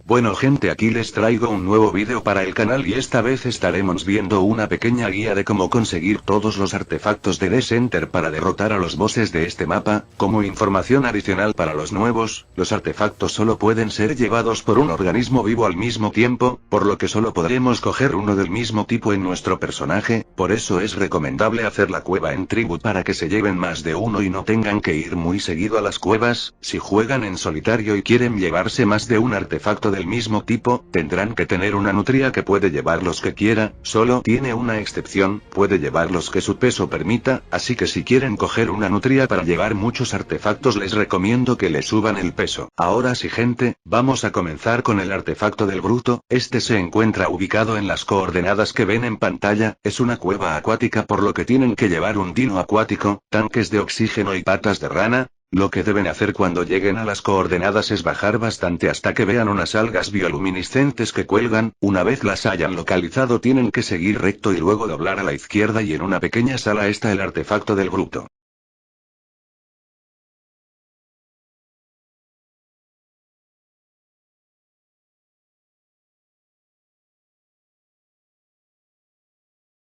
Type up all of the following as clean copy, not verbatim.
Bueno gente, aquí les traigo un nuevo vídeo para el canal y esta vez estaremos viendo una pequeña guía de cómo conseguir todos los artefactos de Decenter para derrotar a los bosses de este mapa. Como información adicional para los nuevos, los artefactos solo pueden ser llevados por un organismo vivo al mismo tiempo, por lo que solo podremos coger uno del mismo tipo en nuestro personaje. Por eso es recomendable hacer la cueva en tribu para que se lleven más de uno y no tengan que ir muy seguido a las cuevas. Si juegan en solitario y quieren llevarse más de un artefacto del mismo tipo, tendrán que tener una nutria que puede llevar los que quiera. Solo tiene una excepción, puede llevar los que su peso permita, así que si quieren coger una nutria para llevar muchos artefactos les recomiendo que le suban el peso. Ahora sí gente, vamos a comenzar con el artefacto del bruto. Este se encuentra ubicado en las coordenadas que ven en pantalla. Es una cueva acuática por lo que tienen que llevar un dino acuático, tanques de oxígeno y patas de rana. Lo que deben hacer cuando lleguen a las coordenadas es bajar bastante hasta que vean unas algas bioluminiscentes que cuelgan. Una vez las hayan localizado tienen que seguir recto y luego doblar a la izquierda y en una pequeña sala está el artefacto del bruto.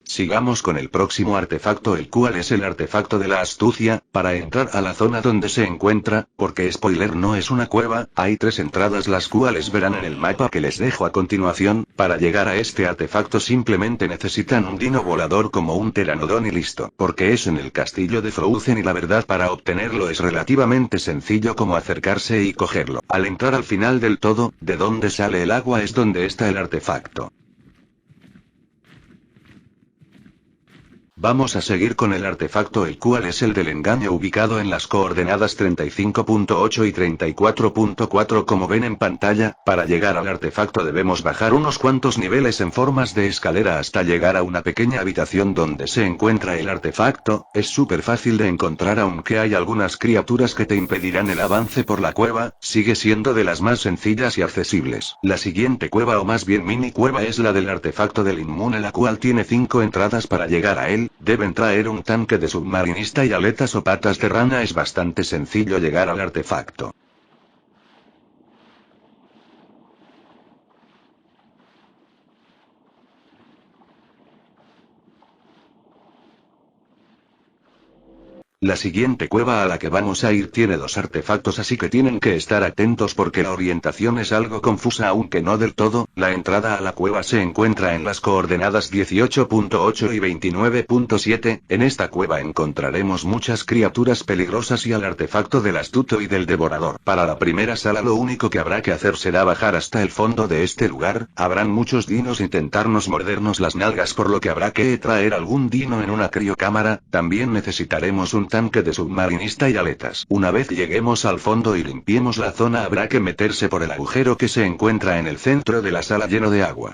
Sigamos con el próximo artefacto, el cual es el artefacto de la astucia. Para entrar a la zona donde se encuentra, porque spoiler no es una cueva, hay 3 entradas las cuales verán en el mapa que les dejo a continuación. Para llegar a este artefacto simplemente necesitan un dino volador como un pteranodón y listo, porque es en el castillo de Frozen y la verdad para obtenerlo es relativamente sencillo como acercarse y cogerlo. Al entrar al final del todo, de donde sale el agua es donde está el artefacto. Vamos a seguir con el artefacto, el cual es el del engaño ubicado en las coordenadas 35.8 y 34.4 como ven en pantalla. Para llegar al artefacto debemos bajar unos cuantos niveles en formas de escalera hasta llegar a una pequeña habitación donde se encuentra el artefacto. Es súper fácil de encontrar aunque hay algunas criaturas que te impedirán el avance por la cueva, sigue siendo de las más sencillas y accesibles. La siguiente cueva o más bien mini cueva es la del artefacto del inmune, la cual tiene 5 entradas. Para llegar a él deben traer un tanque de submarinista y aletas o patas de rana. Es bastante sencillo llegar al artefacto. La siguiente cueva a la que vamos a ir tiene 2 artefactos, así que tienen que estar atentos porque la orientación es algo confusa aunque no del todo. La entrada a la cueva se encuentra en las coordenadas 18.8 y 29.7, en esta cueva encontraremos muchas criaturas peligrosas y al artefacto del astuto y del devorador. Para la primera sala lo único que habrá que hacer será bajar hasta el fondo de este lugar. Habrán muchos dinos intentarnos mordernos las nalgas, por lo que habrá que traer algún dino en una criocámara. También necesitaremos un tanque de submarinista y aletas. Una vez lleguemos al fondo y limpiemos la zona habrá que meterse por el agujero que se encuentra en el centro de la sala lleno de agua.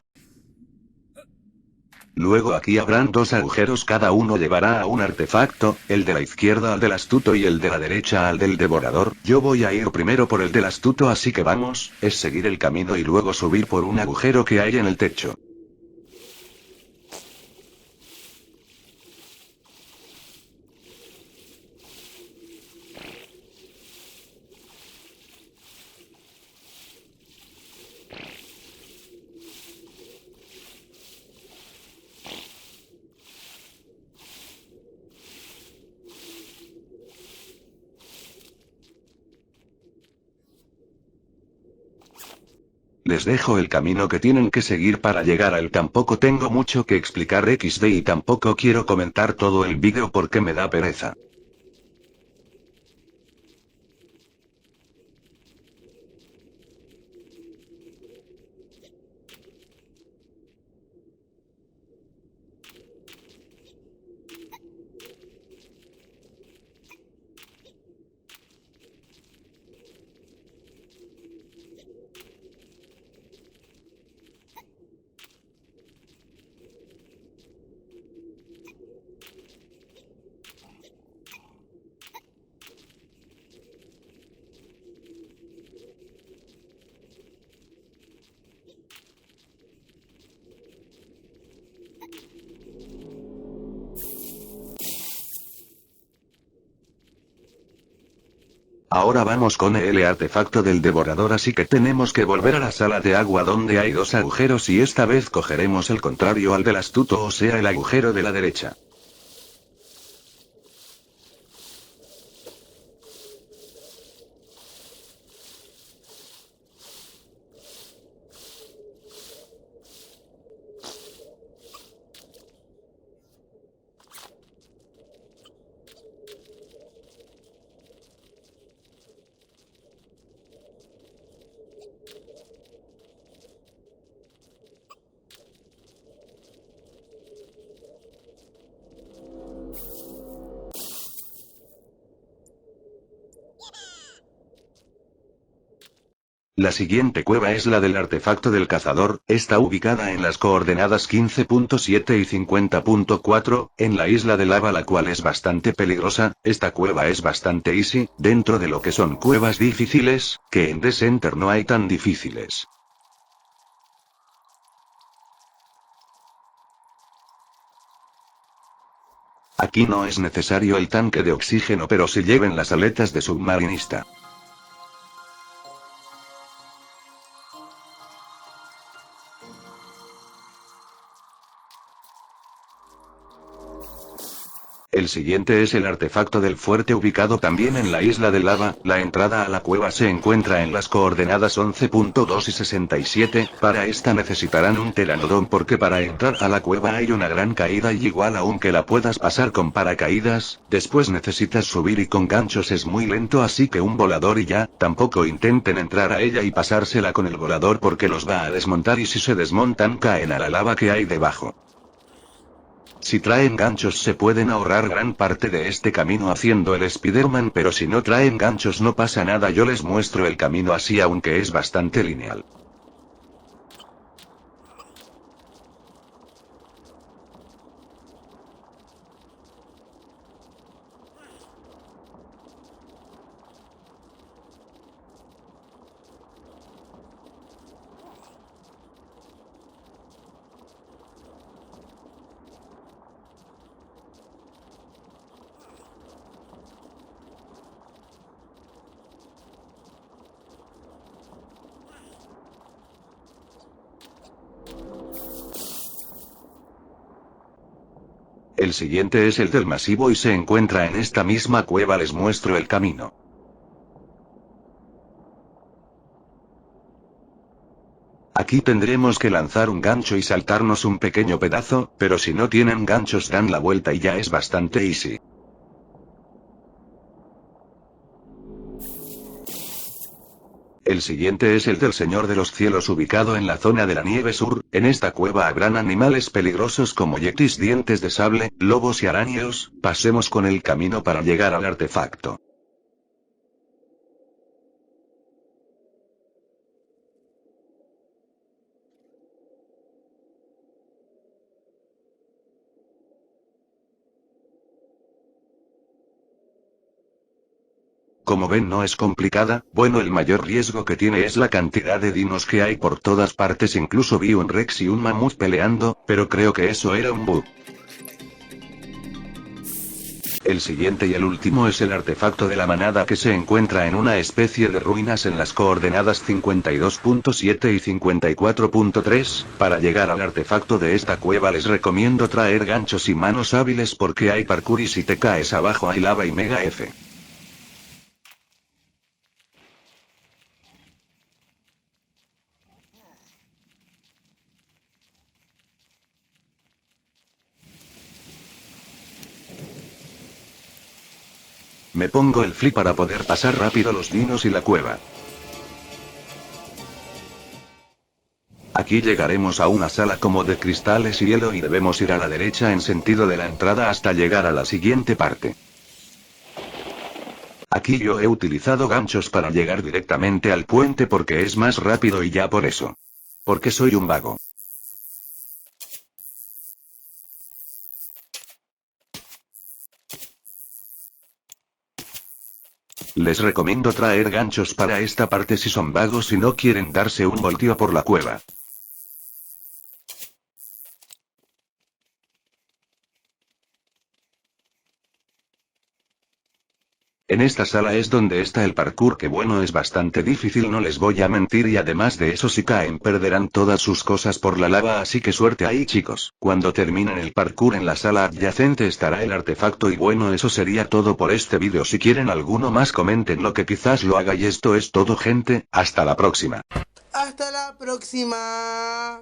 Luego aquí habrán 2 agujeros, cada uno llevará a un artefacto, el de la izquierda al del astuto y el de la derecha al del devorador. Yo voy a ir primero por el del astuto, así que vamos, es seguir el camino y luego subir por un agujero que hay en el techo. Les dejo el camino que tienen que seguir para llegar a él. Tampoco tengo mucho que explicar XD y tampoco quiero comentar todo el vídeo porque me da pereza. Ahora vamos con el artefacto del devorador, así que tenemos que volver a la sala de agua donde hay dos agujeros y esta vez cogeremos el contrario al del astuto, o sea el agujero de la derecha. La siguiente cueva es la del artefacto del cazador, está ubicada en las coordenadas 15.7 y 50.4, en la isla de lava, la cual es bastante peligrosa. Esta cueva es bastante easy, dentro de lo que son cuevas difíciles, que en Descenter no hay tan difíciles. Aquí no es necesario el tanque de oxígeno, pero se lleven las aletas de submarinista. El siguiente es el artefacto del fuerte, ubicado también en la isla de lava. La entrada a la cueva se encuentra en las coordenadas 11.2 y 67, para esta necesitarán un pteranodón porque para entrar a la cueva hay una gran caída y igual aunque la puedas pasar con paracaídas, después necesitas subir y con ganchos es muy lento, así que un volador y ya. Tampoco intenten entrar a ella y pasársela con el volador porque los va a desmontar y si se desmontan caen a la lava que hay debajo. Si traen ganchos se pueden ahorrar gran parte de este camino haciendo el Spiderman, pero si no traen ganchos no pasa nada, yo les muestro el camino así aunque es bastante lineal. El siguiente es el del masivo y se encuentra en esta misma cueva, les muestro el camino. Aquí tendremos que lanzar un gancho y saltarnos un pequeño pedazo, pero si no tienen ganchos dan la vuelta y ya es bastante easy. El siguiente es el del Señor de los Cielos, ubicado en la zona de la nieve sur. En esta cueva habrán animales peligrosos como yetis, dientes de sable, lobos y arañas. Pasemos con el camino para llegar al artefacto. Como ven no es complicada, bueno, el mayor riesgo que tiene es la cantidad de dinos que hay por todas partes, incluso vi un rex y un mamut peleando, pero creo que eso era un bug. El siguiente y el último es el artefacto de la manada, que se encuentra en una especie de ruinas en las coordenadas 52.7 y 54.3, para llegar al artefacto de esta cueva les recomiendo traer ganchos y manos hábiles porque hay parkour y si te caes abajo hay lava y mega F. Me pongo el flip para poder pasar rápido los dinos y la cueva. Aquí llegaremos a una sala como de cristales y hielo y debemos ir a la derecha en sentido de la entrada hasta llegar a la siguiente parte. Aquí yo he utilizado ganchos para llegar directamente al puente porque es más rápido y ya por eso. Porque soy un vago. Les recomiendo traer ganchos para esta parte si son vagos y no quieren darse un voltio por la cueva. En esta sala es donde está el parkour, que bueno, es bastante difícil, no les voy a mentir, y además de eso, si caen perderán todas sus cosas por la lava, así que suerte ahí, chicos. Cuando terminen el parkour, en la sala adyacente estará el artefacto. Y bueno, eso sería todo por este vídeo. Si quieren alguno más, coméntenlo, que quizás lo haga. Y esto es todo, gente, hasta la próxima. Hasta la próxima.